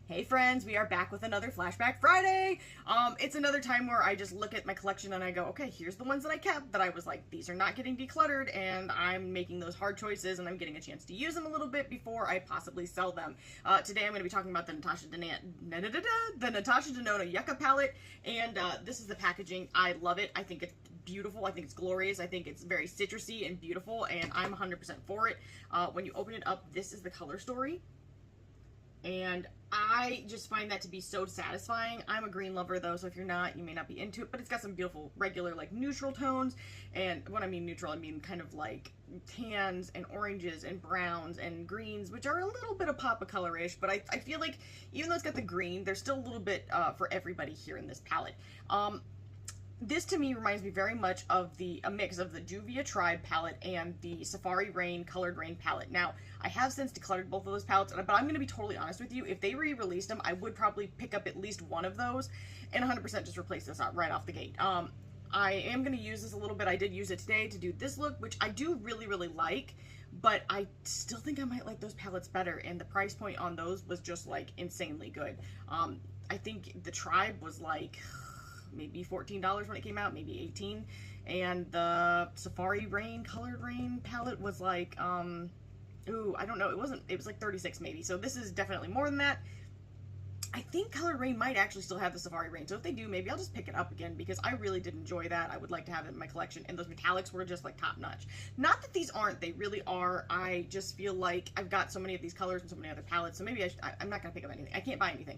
Hey friends, we are back with another Flashback Friday. It's another time where I just look at my collection and I go, okay, here's the ones that I kept that I was like, these are not getting decluttered, and I'm making those hard choices and I'm getting a chance to use them a little bit before I possibly sell them. Today I'm going to be talking about the Natasha Denona Yucca palette, and this is the packaging. I love it. I think it's beautiful. I think it's glorious. I think it's very citrusy and beautiful, and I'm 100% for it. When you open it up, this is the color story. And I just find that to be so satisfying. I'm a green lover though, so if you're not, you may not be into it, but it's got some beautiful regular like neutral tones. And when I mean neutral, I mean kind of like tans and oranges and browns and greens, which are a little bit of pop of color-ish, but I feel like even though it's got the green, there's still a little bit for everybody here in this palette. This to me reminds me very much of a mix of the Juvia Tribe palette and the Safari Rain Colored Rain palette. Now, I have since decluttered both of those palettes, but I'm going to be totally honest with you. If they re-released them, I would probably pick up at least one of those and 100% just replace this out right off the gate. I am going to use this a little bit. I did use it today to do this look, which I do really, really like, but I still think I might like those palettes better, and the price point on those was just like insanely good. I think the Tribe was like maybe $14 when it came out, maybe $18, and the Safari Rain Colored Rain palette was like ooh, I don't know, it was like $36 maybe. So this is definitely more than that. I think Colored Rain might actually still have the Safari Rain, so if they do, maybe I'll just pick it up again, because I really did enjoy that. I would like to have it in my collection, and those metallics were just like top notch. Not that these aren't, they really are. I just feel like I've got so many of these colors and so many other palettes, so maybe I'm not going to pick up anything. I can't buy anything.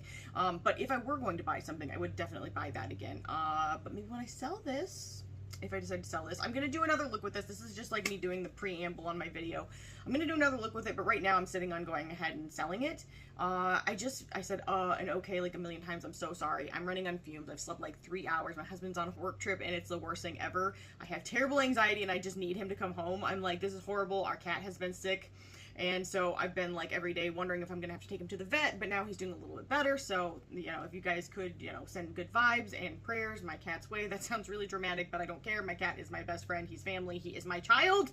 But if I were going to buy something, I would definitely buy that again. But maybe when I sell this, if I decide to sell this, I'm going to do another look with this. This is just like me doing the preamble on my video. I'm going to do another look with it, but right now I'm sitting on going ahead and selling it. I said and okay like a million times. I'm so sorry. I'm running on fumes. I've slept like 3 hours. My husband's on a work trip and it's the worst thing ever. I have terrible anxiety and I just need him to come home. I'm like, this is horrible. Our cat has been sick. And so I've been like every day wondering if I'm gonna have to take him to the vet, but now he's doing a little bit better. So, you know, if you guys could, you know, send good vibes and prayers my cat's way. That sounds really dramatic, but I don't care. My cat is my best friend. He's family. He is my child.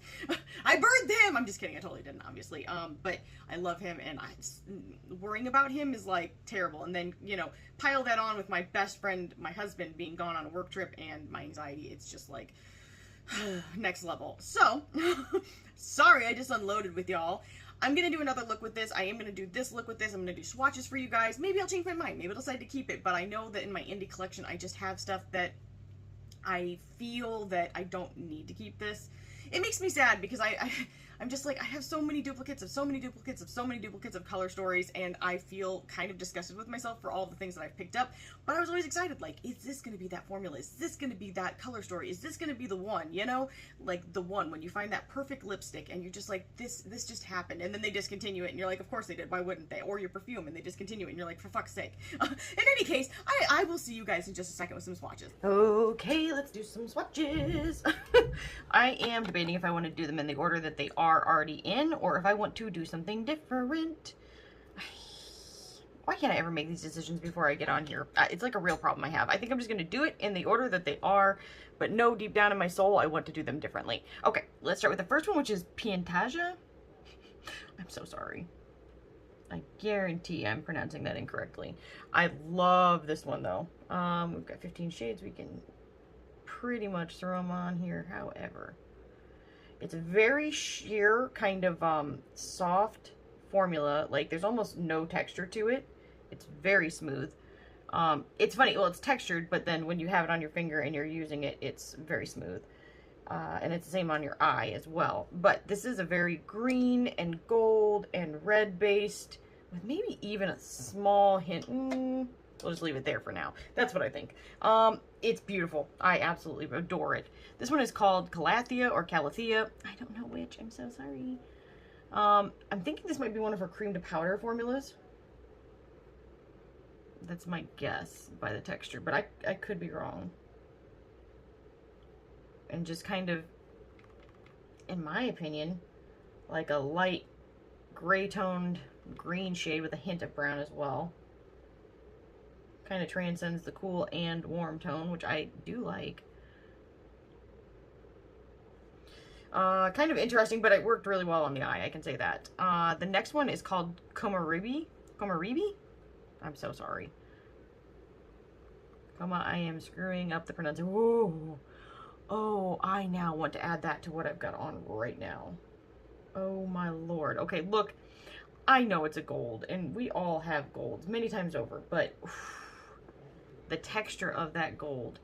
I birthed him. I'm just kidding. I totally didn't, obviously. But I love him, and worrying about him is like terrible. And then, you know, pile that on with my best friend, my husband, being gone on a work trip, and my anxiety. It's just like next level. So sorry, I just unloaded with y'all. I'm gonna do another look with this. I am gonna do this look with this. I'm gonna do swatches for you guys. Maybe I'll change my mind. Maybe I'll decide to keep it, but I know that in my indie collection I just have stuff that I feel that I don't need to keep this. It makes me sad because I'm just like, I have so many duplicates of so many duplicates of so many duplicates of color stories, and I feel kind of disgusted with myself for all the things that I've picked up. But I was always excited, like, is this going to be that formula? Is this going to be that color story? Is this going to be the one, you know? Like, the one, when you find that perfect lipstick, and you're just like, this just happened, and then they discontinue it, and you're like, of course they did, why wouldn't they? Or your perfume, and they discontinue it, and you're like, for fuck's sake. In any case, I will see you guys in just a second with some swatches. Okay, let's do some swatches. I am debating if I want to do them in the order that they are already in, or if I want to do something different. Why can't I ever make these decisions before I get on here? It's like a real problem I have. I think I'm just going to do it in the order that they are, but no, deep down in my soul, I want to do them differently. Okay, let's start with the first one, which is Piantasia. I'm so sorry. I guarantee I'm pronouncing that incorrectly. I love this one, though. We've got 15 shades. We can pretty much throw them on here, however. It's a very sheer, kind of soft formula. Like, there's almost no texture to it. It's very smooth. It's funny, well, it's textured, but then when you have it on your finger and you're using it, it's very smooth. And it's the same on your eye as well. But this is a very green and gold and red based, with maybe even a small hint. We'll just leave it there for now. That's what I think. It's beautiful. I absolutely adore it. This one is called Calathea or Calathea. I don't know which. I'm so sorry. I'm thinking this might be one of her cream to powder formulas. That's my guess by the texture, but I could be wrong. And just kind of, in my opinion, like a light gray toned green shade with a hint of brown as well. Kind of transcends the cool and warm tone, which I do like. Kind of interesting, but it worked really well on the eye, I can say that. The next one is called Komaribi. Komaribi? I'm so sorry. Come on, I am screwing up the pronunciation. Whoa. Oh, I now want to add that to what I've got on right now. Oh my lord. Okay, look. I know it's a gold, and we all have golds many times over, but the texture of that gold,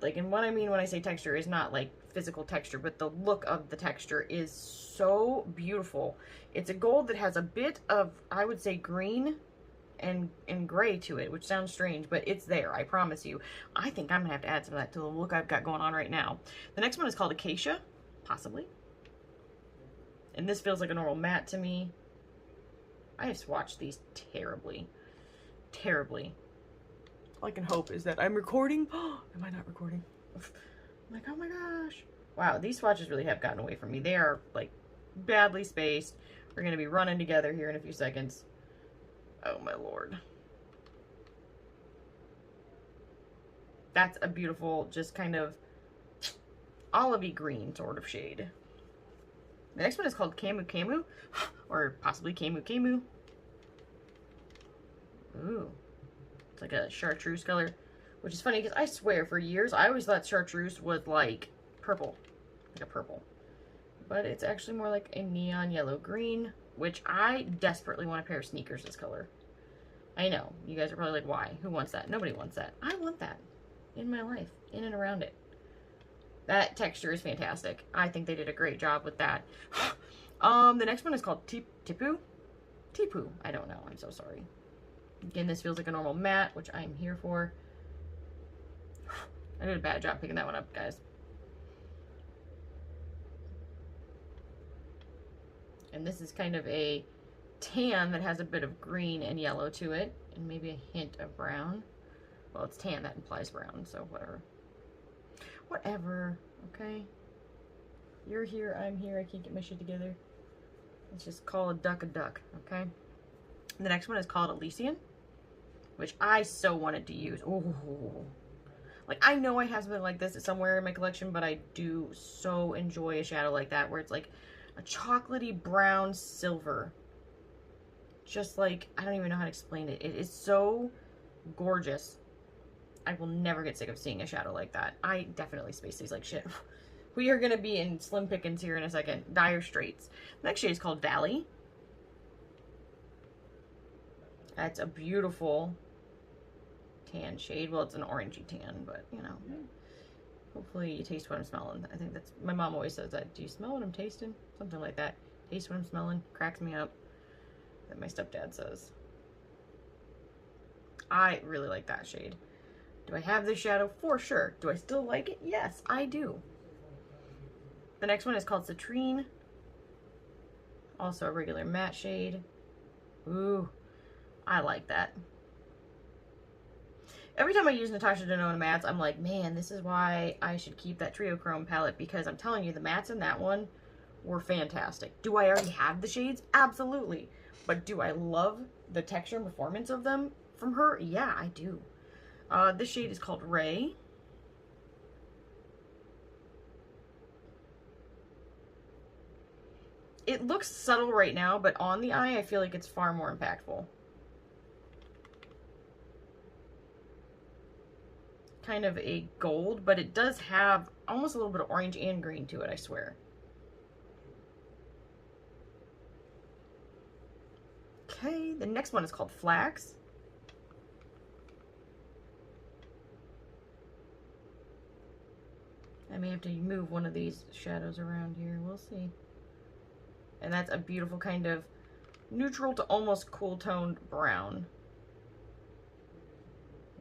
like, and what I mean when I say texture is not like physical texture, but the look of the texture is so beautiful. It's a gold that has a bit of, I would say, green and gray to it, which sounds strange, but it's there, I promise you. I think I'm gonna have to add some of that to the look I've got going on right now. The next one is called Acacia, possibly. And this feels like a normal matte to me. I have swatched these terribly. Terribly. All I can hope is that I'm recording. Am I not recording? I'm like, oh my gosh. Wow, these swatches really have gotten away from me. They are, like, badly spaced. We're going to be running together here in a few seconds. Oh my lord. That's a beautiful, just kind of olivey green sort of shade. The next one is called Camu Camu, or possibly Camu Camu. Ooh, it's like a chartreuse color, which is funny because I swear for years I always thought chartreuse was like purple, like a purple. But it's actually more like a neon yellow green, which I desperately want a pair of sneakers this color. I know, you guys are probably like, why? Who wants that? Nobody wants that. I want that in my life, in and around it. That texture is fantastic. I think they did a great job with that. The next one is called Tipu? Tipu. I don't know. I'm so sorry. Again, this feels like a normal matte, which I'm here for. I did a bad job picking that one up, guys. And this is kind of a tan that has a bit of green and yellow to it, and maybe a hint of brown. Well, it's tan, that implies brown, so whatever. Whatever, okay? You're here, I'm here, I can't get my shit together. Let's just call a duck, okay? The next one is called Elysian, which I so wanted to use. Ooh. Like, I know I have something like this somewhere in my collection, but I do so enjoy a shadow like that, where it's like a chocolatey brown silver. Just like, I don't even know how to explain it. It is so gorgeous. I will never get sick of seeing a shadow like that. I definitely space these like shit. We are going to be in slim pickings here in a second. Dire Straits. The next shade is called Valley. That's a beautiful tan shade. Well, it's an orangey tan, but, you know. Hopefully you taste what I'm smelling. I think that's... My mom always says that. Do you smell what I'm tasting? Something like that. Taste what I'm smelling. Cracks me up. That my stepdad says. I really like that shade. Do I have this shadow? For sure. Do I still like it? Yes, I do. The next one is called Citrine. Also a regular matte shade. Ooh, I like that. Every time I use Natasha Denona mattes, I'm like, man, this is why I should keep that Trio Chrome palette, because I'm telling you, the mattes in that one were fantastic. Do I already have the shades? Absolutely. But do I love the texture and performance of them from her? Yeah, I do. This shade is called Ray. It looks subtle right now, but on the eye, I feel like it's far more impactful. Kind of a gold, but it does have almost a little bit of orange and green to it, I swear. Okay, the next one is called Flax. I may have to move one of these shadows around here. We'll see. And that's a beautiful kind of neutral to almost cool toned brown.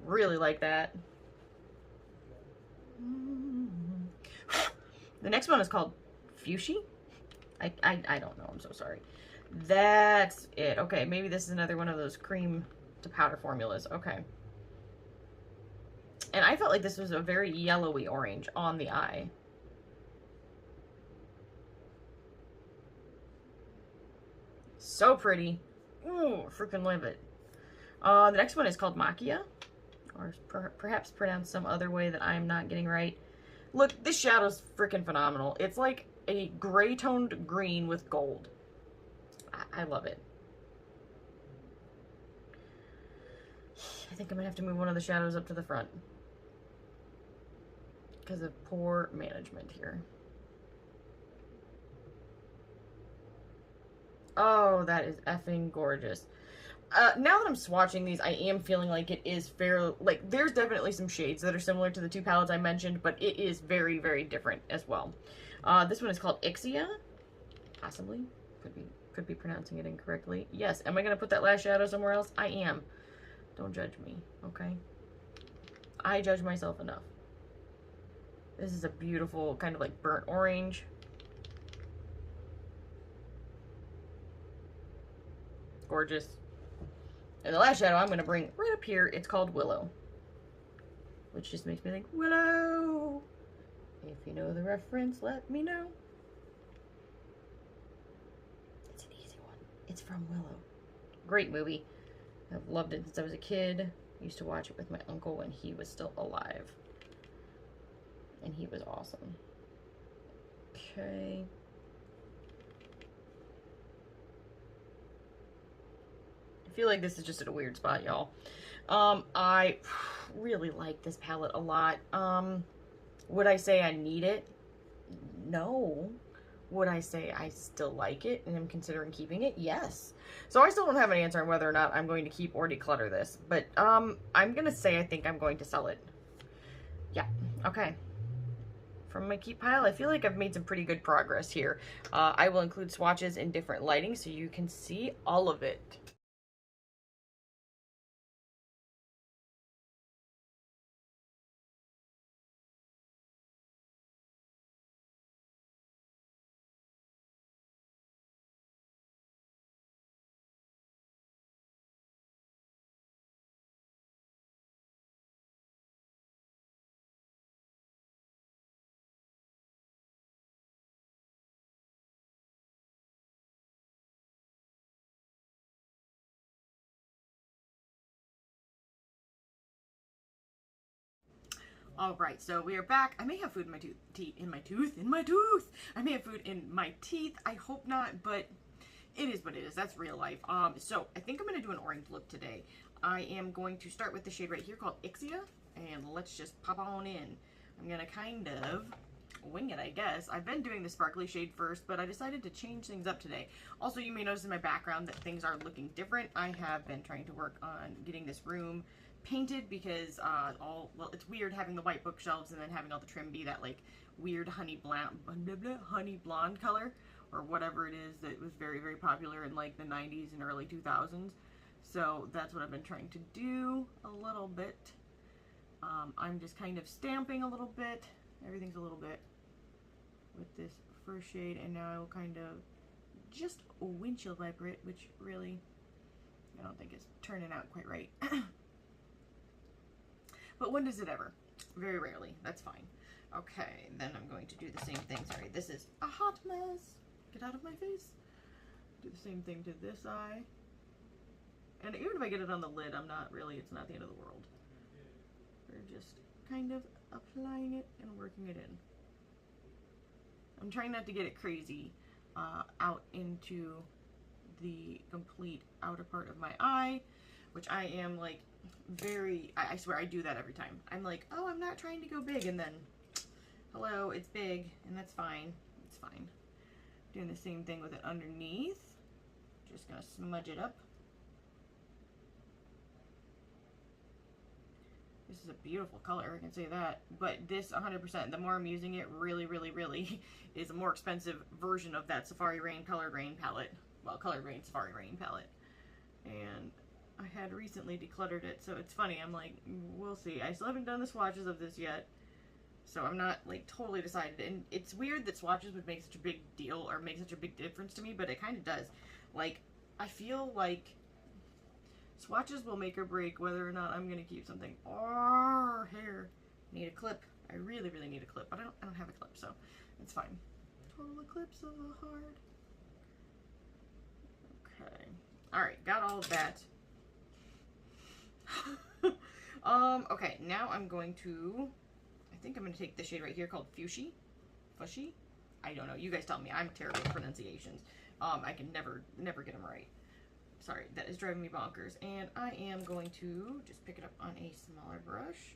Really like that. The next one is called Fuchsia. I don't know. I'm so sorry. That's it. Okay, maybe this is another one of those cream to powder formulas. Okay. And I felt like this was a very yellowy orange on the eye. So pretty. Ooh, freaking love it. The next one is called Macchia, or perhaps pronounced some other way that I'm not getting right. Look, this shadow's freaking phenomenal. It's like a gray toned green with gold. I love it. think I'm gonna have to move one of the shadows up to the front because of poor management here. Oh, that is effing gorgeous. Now that I'm swatching these, I am feeling like it is fair. Like, there's definitely some shades that are similar to the two palettes I mentioned, but it is very, very different as well. This one is called Ixia, possibly. Could be pronouncing it incorrectly. Yes. Am I gonna put that last shadow somewhere else? I am. Don't judge me, okay? I judge myself enough. This is a beautiful kind of like burnt orange. Gorgeous. And the last shadow I'm going to bring right up here, it's called Willow. Which just makes me think, Willow! If you know the reference, let me know. It's an easy one. It's from Willow. Great movie. I've loved it since I was a kid. I used to watch it with my uncle when he was still alive. And he was awesome. Okay. I feel like this is just at a weird spot, y'all. I really like this palette a lot. Would I say I need it? No. Would I say I still like it and am considering keeping it? Yes. So I still don't have an answer on whether or not I'm going to keep or declutter this. But I'm going to say I think I'm going to sell it. Yeah. Okay. From my keep pile, I feel like I've made some pretty good progress here. I will include swatches in different lighting so you can see all of it. All right, so we are back. I may have food in my tooth. I may have food in my teeth. I hope not, but it is what it is. That's real life. So I think I'm gonna do an orange look today. I am going to start with the shade right here called Ixia, and let's just pop on in. I'm gonna kind of wing it, I guess. I've been doing the sparkly shade first, but I decided to change things up today. Also, you may notice in my background that things are looking different. I have been trying to work on getting this room painted because well, it's weird having the white bookshelves and then having all the trim be that like weird honey blonde color or whatever it is that was very, very popular in like the 90s and early 2000s. So that's what I've been trying to do a little bit. I'm just kind of stamping a little bit. Everything's a little bit with this first shade, and now I will kind of just windshield wiper it, which really I don't think is turning out quite right. But when does it ever? Very rarely. That's fine. Okay, then I'm going to do the same thing. Sorry, this is a hot mess. Get out of my face. Do the same thing to this eye. And even if I get it on the lid, I'm not really, it's not the end of the world. We're just kind of applying it and working it in. I'm trying not to get it crazy out into the complete outer part of my eye, which I am like I swear I do that every time. I'm like, oh, I'm not trying to go big, and then hello, it's big, and that's fine. It's fine. Doing the same thing with it underneath. Just gonna smudge it up. This is a beautiful color, I can say that. But this 100%, the more I'm using it, really, really, really is a more expensive version of that Safari Rain Color Rain palette. Well, Color Rain Safari Rain palette. And I had recently decluttered it, so it's funny. I'm like, we'll see. I still haven't done the swatches of this yet, so I'm not like totally decided. And it's weird that swatches would make such a big deal or make such a big difference to me, but it kind of does. Like, I feel like swatches will make or break whether or not I'm gonna keep something. Oh, hair. Need a clip. I really, really need a clip, but I don't have a clip, so it's fine. Total eclipse of the heart. Okay. All right, got all of that. Okay, now I'm going to, I think I'm going to take this shade right here called Fuchsia. Fuchsia? I don't know. You guys tell me. I'm terrible at pronunciations. I can never get them right. sorry, that is driving me bonkers. And I am going to just pick it up on a smaller brush.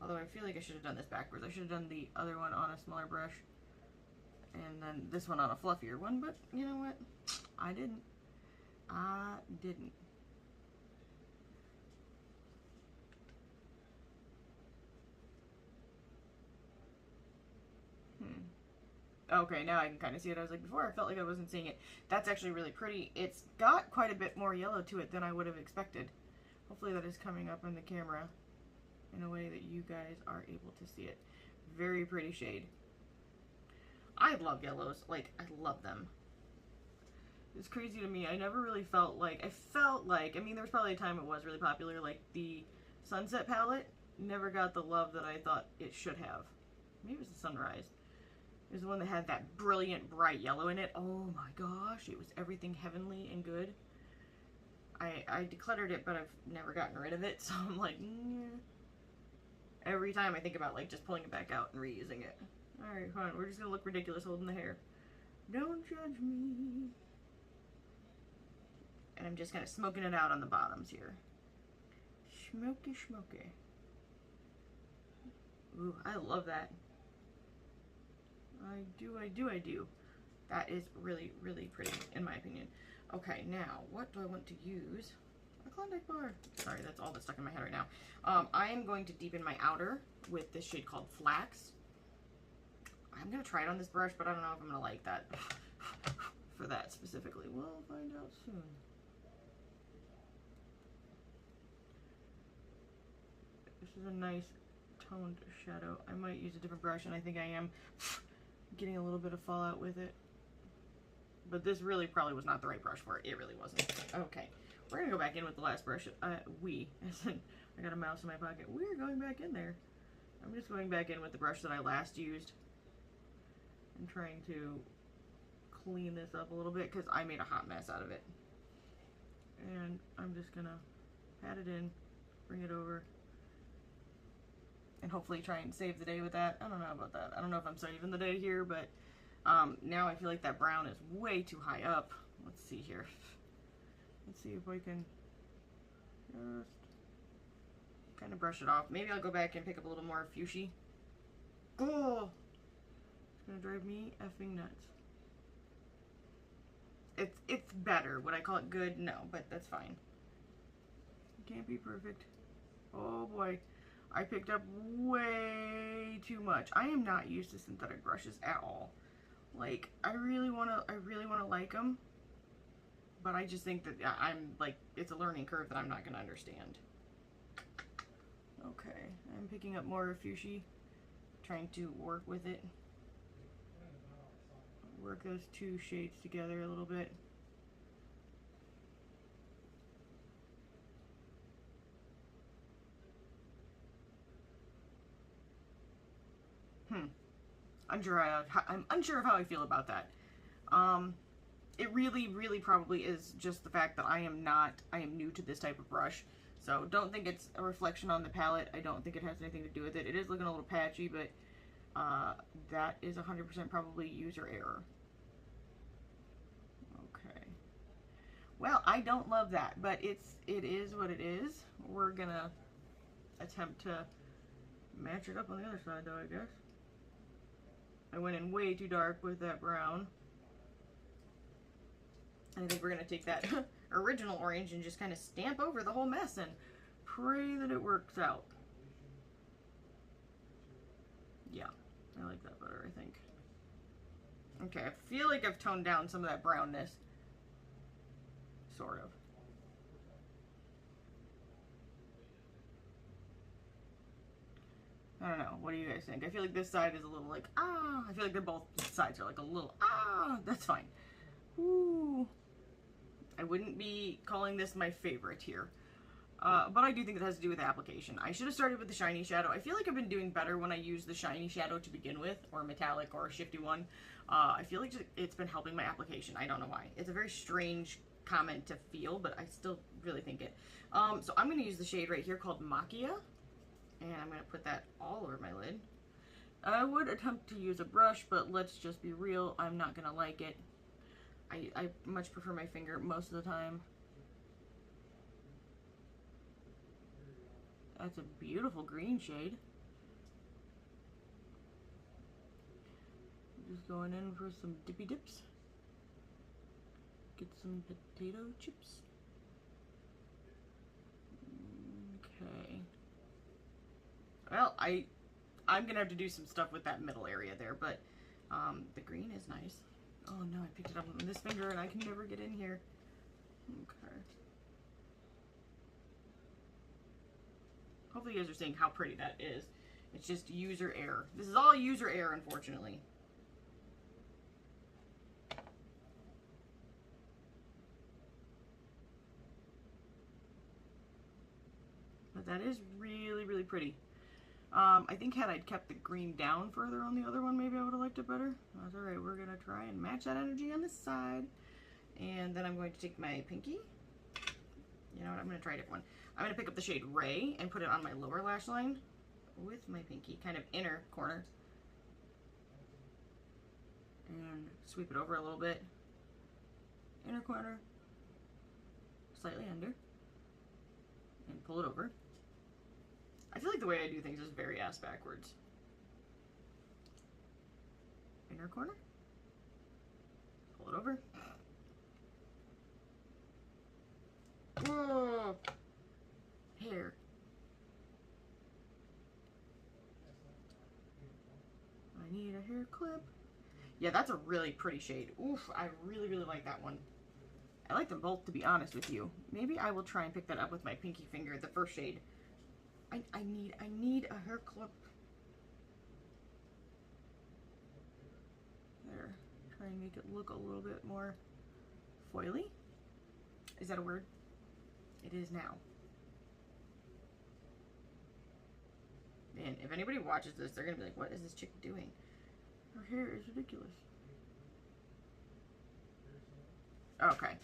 Although I feel like I should have done this backwards. I should have done the other one on a smaller brush and then this one on a fluffier one, but you know what? I didn't. I didn't. Okay, now I can kind of see it. I was like, before I felt like I wasn't seeing it. That's actually really pretty. It's got quite a bit more yellow to it than I would have expected. Hopefully that is coming up on the camera in a way that you guys are able to see it. Very pretty shade. I love yellows. Like, I love them. It's crazy to me. I never really felt like, I mean, there was probably a time it was really popular, like the Sunset palette never got the love that I thought it should have. Maybe it was the Sunrise. It was the one that had that brilliant bright yellow in it. Oh my gosh, it was everything heavenly and good. I decluttered it, but I've never gotten rid of it, so I'm like, every time I think about like just pulling it back out and reusing it. Alright, fine, we're just gonna look ridiculous holding the hair. Don't judge me. And I'm just kind of smoking it out on the bottoms here. Smoky, smoky. Ooh, I love that. I do. That is really, really pretty, in my opinion. Okay, now, what do I want to use? A Klondike bar. Sorry, that's all that's stuck in my head right now. I am going to deepen my outer with this shade called Flax. I'm going to try it on this brush, but I don't know if I'm going to like that for that specifically. We'll find out soon. This is a nice toned shadow. I might use a different brush, and I think I am getting a little bit of fallout with it. But this really probably was not the right brush for it. It really wasn't. Okay, we're going to go back in with the last brush. As in, I got a mouse in my pocket. We're going back in there. I'm just going back in with the brush that I last used. I'm trying to clean this up a little bit because I made a hot mess out of it. And I'm just going to pat it in, bring it over, and hopefully try and save the day with that. I don't know about that. I don't know if I'm saving the day here, but now I feel like that brown is way too high up. Let's see here. Let's see if I can just kind of brush it off. Maybe I'll go back and pick up a little more fuchsia. Oh! It's gonna drive me effing nuts. It's better. Would I call it good? No, but that's fine. It can't be perfect. Oh boy. I picked up way too much. I am not used to synthetic brushes at all. Like, I really wanna like them, but I just think that I'm like, it's a learning curve that I'm not gonna understand. Okay, I'm picking up more fuchsia, trying to work with it. Work those two shades together a little bit. I'm unsure of how I feel about that. It really probably is just the fact that I am new to this type of brush. So don't think it's a reflection on the palette. I don't think it has anything to do with it. It is looking a little patchy, but that is 100% probably user error. Okay. Well, I don't love that, but it is what it is. We're gonna attempt to match it up on the other side though, I guess. I went in way too dark with that brown. I think we're going to take that original orange and just kind of stamp over the whole mess and pray that it works out. Yeah, I like that better, I think. Okay, I feel like I've toned down some of that brownness. Sort of. I don't know. What do you guys think? I feel like this side is a little like, ah. I feel like they're both sides are like a little, ah. That's fine. Ooh. I wouldn't be calling this my favorite here. But I do think it has to do with application. I should have started with the shiny shadow. I feel like I've been doing better when I use the shiny shadow to begin with, or metallic, or a shifty one. I feel like it's been helping my application. I don't know why. It's a very strange comment to feel, but I still really think it. So I'm going to use the shade right here called Macchia. And I'm going to put that all over my lid. I would attempt to use a brush, but let's just be real, I'm not going to like it. I much prefer my finger most of the time. That's a beautiful green shade. Just going in for some dippy dips. Get some potato chips. Okay. Well, I'm gonna have to do some stuff with that middle area there, but the green is nice. Oh no, I picked it up on this finger and I can never get in here. Okay. Hopefully you guys are seeing how pretty that is. It's just user error. This is all user error, unfortunately. But that is really, really pretty. I think had I kept the green down further on the other one, maybe I would have liked it better. That's alright, we're going to try and match that energy on this side. And then I'm going to take my pinky. You know what, I'm going to try a different one. I'm going to pick up the shade Ray and put it on my lower lash line with my pinky, kind of inner corner. And sweep it over a little bit. Inner corner. Slightly under. And pull it over. I feel like the way I do things is very ass backwards. Inner corner. Pull it over. Whoa! Hair. I need a hair clip. Yeah, that's a really pretty shade. Oof, I really, really like that one. I like them both, to be honest with you. Maybe I will try and pick that up with my pinky finger, the first shade. I need a hair clip. There. Try and make it look a little bit more foily. Is that a word? It is now. Man, if anybody watches this, they're gonna be like, what is this chick doing? Her hair is ridiculous. Okay.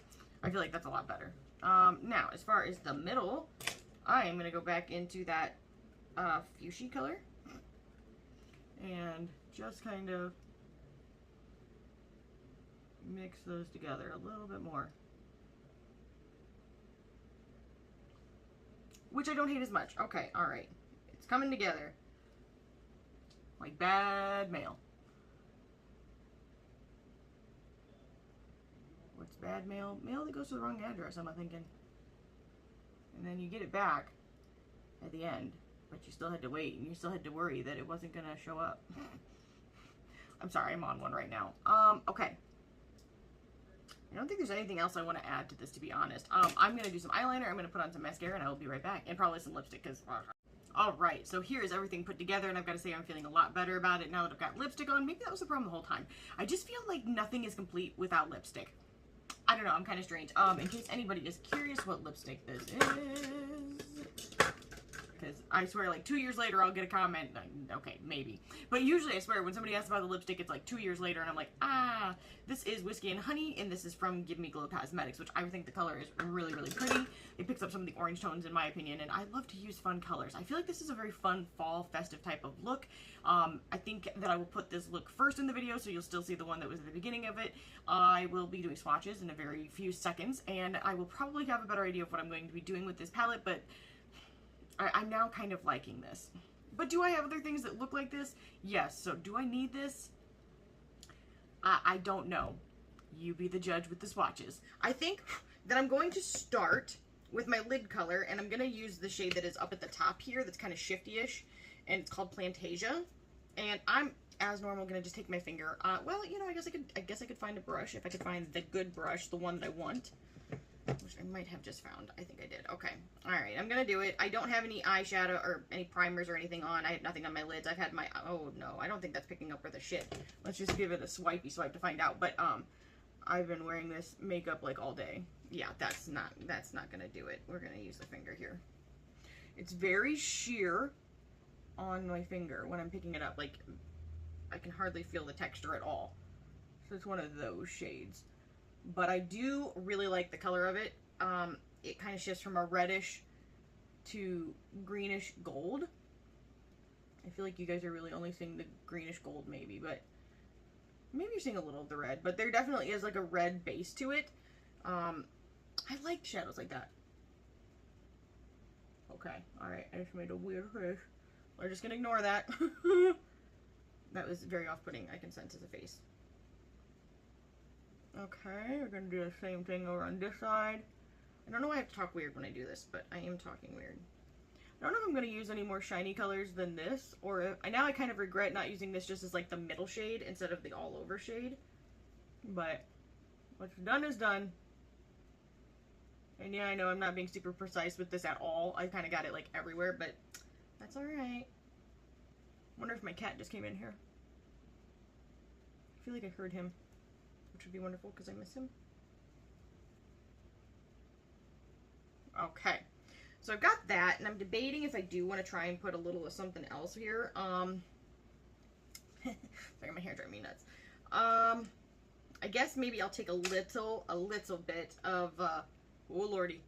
I feel like that's a lot better. Now, as far as the middle, I am going to go back into that fuchsia color and just kind of mix those together a little bit more. Which I don't hate as much. Okay, alright. It's coming together. Like bad mail. What's bad mail? Mail that goes to the wrong address, I'm thinking. And then you get it back at the end, but you still had to wait, and you still had to worry that it wasn't gonna show up. I'm sorry, I'm on one right now. Okay. I don't think there's anything else I want to add to this, to be honest. I'm gonna do some eyeliner, I'm gonna put on some mascara, and I will be right back. And probably some lipstick, because... Alright, so here is everything put together, and I've got to say I'm feeling a lot better about it now that I've got lipstick on. Maybe that was the problem the whole time. I just feel like nothing is complete without lipstick. I don't know, I'm kind of strange. In case anybody is curious what lipstick this is, because I swear like 2 years later I'll get a comment, okay, maybe. But usually I swear when somebody asks about the lipstick, it's like 2 years later and I'm like, this is Whiskey and Honey, and this is from Give Me Glow Cosmetics, which I think the color is really, really pretty. It picks up some of the orange tones in my opinion, and I love to use fun colors. I feel like this is a very fun fall festive type of look. I think that I will put this look first in the video, so you'll still see the one that was at the beginning of it. I will be doing swatches in a very few seconds, and I will probably have a better idea of what I'm going to be doing with this palette, but I'm now kind of liking this. But do I have other things that look like this? Yes. So do I need this? I don't know. You be the judge with the swatches. I think that I'm going to start with my lid color, and I'm going to use the shade that is up at the top here that's kind of shifty-ish, and it's called Plantasia. And I'm, as normal, going to just take my finger. Well, you know, I guess I could find a brush if I could find the good brush, the one that I want. Which I might have just found. I think I did. Okay. Alright, I'm gonna do it. I don't have any eyeshadow or any primers or anything on. I have nothing on my lids. I've had my... Oh, no. I don't think that's picking up for the shit. Let's just give it a swipey swipe to find out. But, I've been wearing this makeup, like, all day. Yeah, that's not gonna do it. We're gonna use the finger here. It's very sheer on my finger when I'm picking it up. Like, I can hardly feel the texture at all. So it's one of those shades. But I do really like the color of it. It kind of shifts from a reddish to greenish gold. I feel like you guys are really only seeing the greenish gold maybe, but maybe you're seeing a little of the red. But there definitely is like a red base to it. I like shadows like that. Okay, alright, I just made a weird face. We're just gonna ignore that. That was very off-putting, I can sense as a face. Okay, we're gonna do the same thing over on this side. I don't know why I have to talk weird when I do this, but I am talking weird. I don't know if I'm gonna use any more shiny colors than this, or if, now I kind of regret not using this just as like the middle shade instead of the all-over shade. But what's done is done. And yeah, I know I'm not being super precise with this at all. I kind of got it like everywhere, but that's alright. Wonder if my cat just came in here. I feel like I heard him, which would be wonderful because I miss him. Okay, so I've got that, and I'm debating if I do want to try and put a little of something else here. Sorry, my hair driving me nuts. I guess maybe I'll take a little bit of, oh lordy,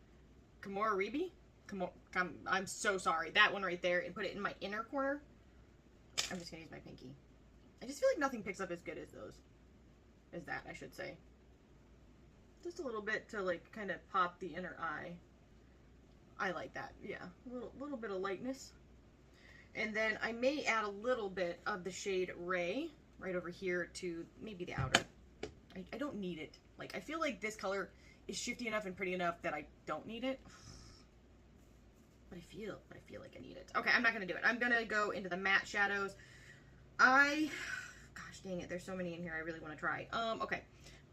Kamora I'm so sorry, that one right there, and put it in my inner corner. I'm just gonna use my pinky. I just feel like nothing picks up as good as those. As that, I should say. Just a little bit to like kind of pop the inner eye. I like that, yeah. A little bit of lightness. And then I may add a little bit of the shade Ray right over here to maybe the outer. I don't need it. Like, I feel like this color is shifty enough and pretty enough that I don't need it. But I feel like I need it. Okay, I'm not gonna do it. I'm gonna go into the matte shadows. Gosh dang it, there's so many in here I really want to try. Okay.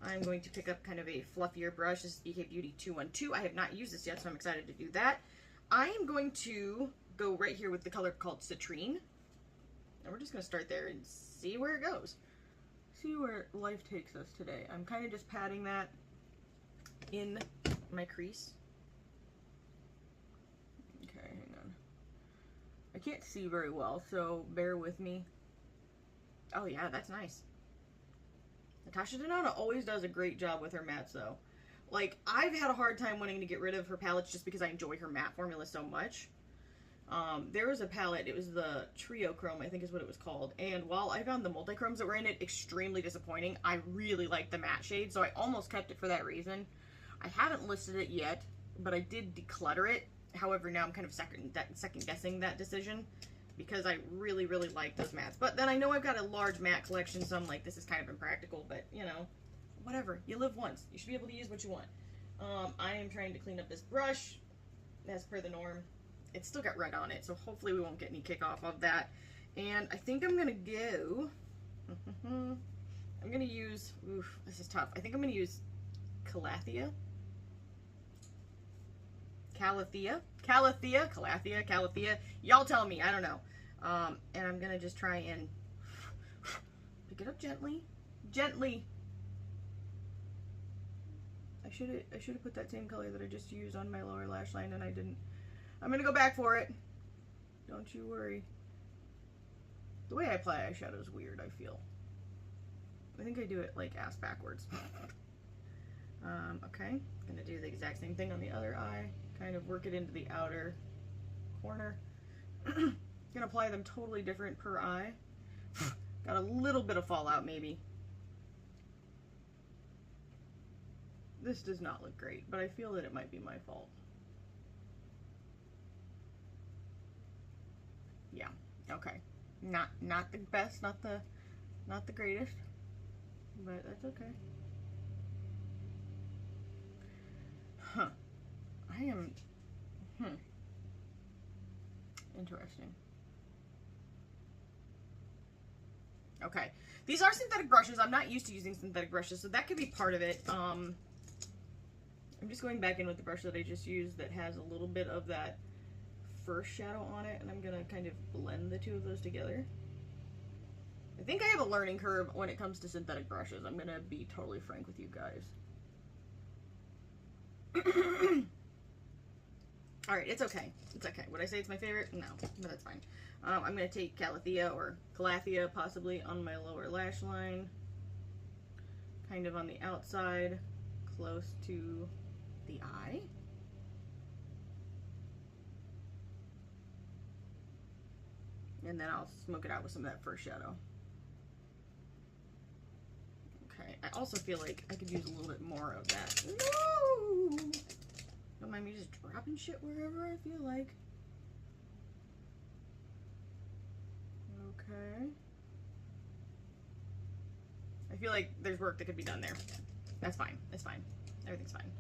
I'm going to pick up kind of a fluffier brush. This is BK Beauty 212. I have not used this yet, so I'm excited to do that. I am going to go right here with the color called Citrine. And we're just going to start there and see where it goes. See where life takes us today. I'm kind of just patting that in my crease. Okay, hang on. I can't see very well, so bear with me. Oh yeah, that's nice. Natasha Denona always does a great job with her mattes, though. Like, I've had a hard time wanting to get rid of her palettes just because I enjoy her matte formula so much. There was a palette, it was the Trio Chrome, I think is what it was called, and while I found the multi-chromes that were in it extremely disappointing, I really liked the matte shade, so I almost kept it for that reason. I haven't listed it yet, but I did declutter it. However, now I'm kind of second-guessing that decision, because I really, really like those mattes. But then I know I've got a large matte collection, so I'm like, this is kind of impractical, but, you know, whatever. You live once. You should be able to use what you want. I am trying to clean up this brush, as per the norm. It's still got red on it, so hopefully we won't get any kickoff of that. And I think I'm going to go... I'm going to use... Oof, this is tough. I think I'm going to use Calathea. Calathea. Y'all tell me, I don't know. And I'm gonna just try and pick it up gently. I should have put that same color that I just used on my lower lash line, and I didn't. I'm gonna go back for it. Don't you worry. The way I apply eyeshadow is weird, I feel. I think I do it like ass backwards. Okay, gonna do the exact same thing on the other eye. Kind of work it into the outer corner. Gonna apply them totally different per eye. Got a little bit of fallout maybe. This does not look great, but I feel that it might be my fault. Yeah, okay. Not the best, not the greatest, but that's okay. Huh. I am, interesting. Okay. These are synthetic brushes. I'm not used to using synthetic brushes, so that could be part of it. I'm just going back in with the brush that I just used that has a little bit of that first shadow on it, and I'm going to kind of blend the two of those together. I think I have a learning curve when it comes to synthetic brushes. I'm going to be totally frank with you guys. Alright, it's okay. It's okay. Would I say it's my favorite? No, but that's fine. I'm going to take Calathea or Calathea possibly on my lower lash line. Kind of on the outside, close to the eye. And then I'll smoke it out with some of that first shadow. Okay, I also feel like I could use a little bit more of that. No! Don't mind me just dropping shit wherever I feel like. Okay. I feel like there's work that could be done there. That's fine. It's fine. Everything's fine.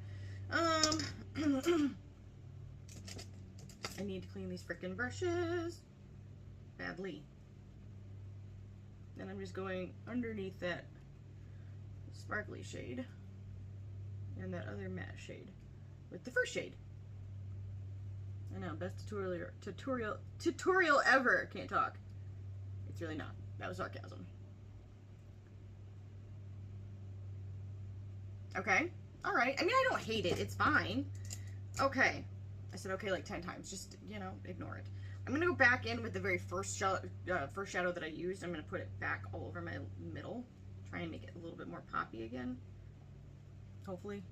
I need to clean these frickin' brushes badly. And I'm just going underneath that sparkly shade and that other matte shade with the first shade. I know, best tutorial ever. Can't talk. It's really not. That was sarcasm. Okay. All right. I mean, I don't hate it. It's fine. Okay. I said okay like 10 times. Just, you know, ignore it. I'm going to go back in with the very first shadow that I used. I'm going to put it back all over my middle. Try and make it a little bit more poppy again. Hopefully.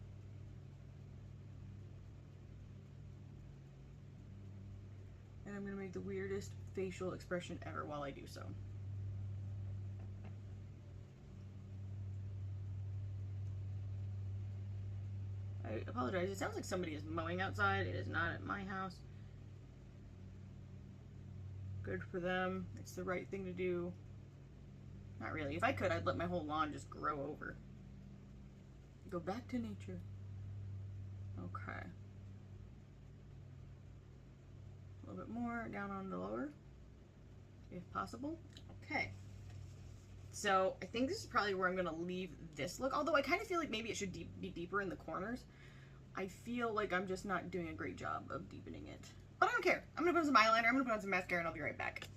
And I'm going to make the weirdest facial expression ever while I do so. I apologize. It sounds like somebody is mowing outside. It is not at my house. Good for them. It's the right thing to do. Not really. If I could, I'd let my whole lawn just grow over. Go back to nature. Okay. A little bit more down on the lower, if possible. Okay. So I think this is probably where I'm going to leave this look. Although I kind of feel like maybe it should be deeper in the corners. I feel like I'm just not doing a great job of deepening it. But I don't care. I'm going to put on some eyeliner. I'm going to put on some mascara and I'll be right back.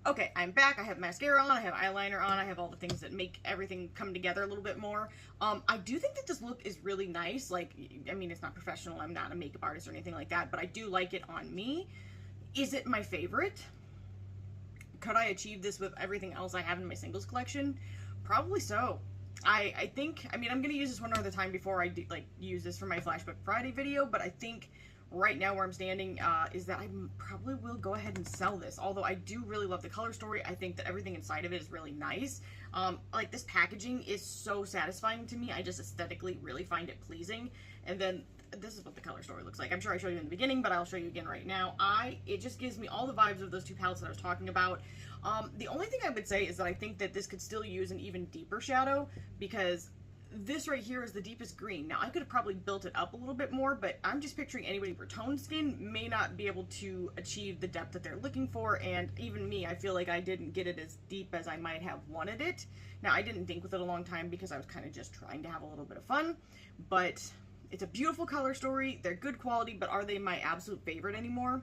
Okay, I'm back. I have mascara on. I have eyeliner on. I have all the things that make everything come together a little bit more. I do think that this look is really nice. Like, I mean, it's not professional. I'm not a makeup artist or anything like that. But I do like it on me. Is it my favorite? Could I achieve this with everything else I have in my singles collection? Probably so. I think, I mean, I'm going to use this one other time before I do, like, use this for my Flashback Friday video, but I think right now where I'm standing is that I probably will go ahead and sell this. Although I do really love the color story. I think that everything inside of it is really nice. Like, this packaging is so satisfying to me. I just aesthetically really find it pleasing. And then this is what the color story looks like. I'm sure I showed you in the beginning, but I'll show you again right now. It just gives me all the vibes of those two palettes that I was talking about. The only thing I would say is that I think that this could still use an even deeper shadow, because this right here is the deepest green. Now, I could have probably built it up a little bit more, but I'm just picturing anybody with toned skin may not be able to achieve the depth that they're looking for, and even me, I feel like I didn't get it as deep as I might have wanted it. Now, I didn't think with it a long time because I was kind of just trying to have a little bit of fun, but it's a beautiful color story. They're good quality, but are they my absolute favorite anymore?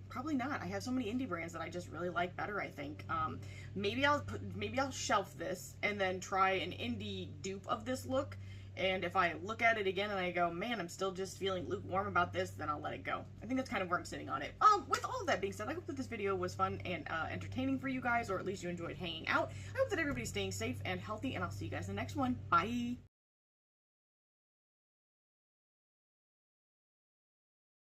Probably not. I have so many indie brands that I just really like better, I think. Maybe I'll shelf this and then try an indie dupe of this look. And if I look at it again and I go, man, I'm still just feeling lukewarm about this, then I'll let it go. I think that's kind of where I'm sitting on it. With all of that being said, I hope that this video was fun and entertaining for you guys, or at least you enjoyed hanging out. I hope that everybody's staying safe and healthy, and I'll see you guys in the next one. Bye!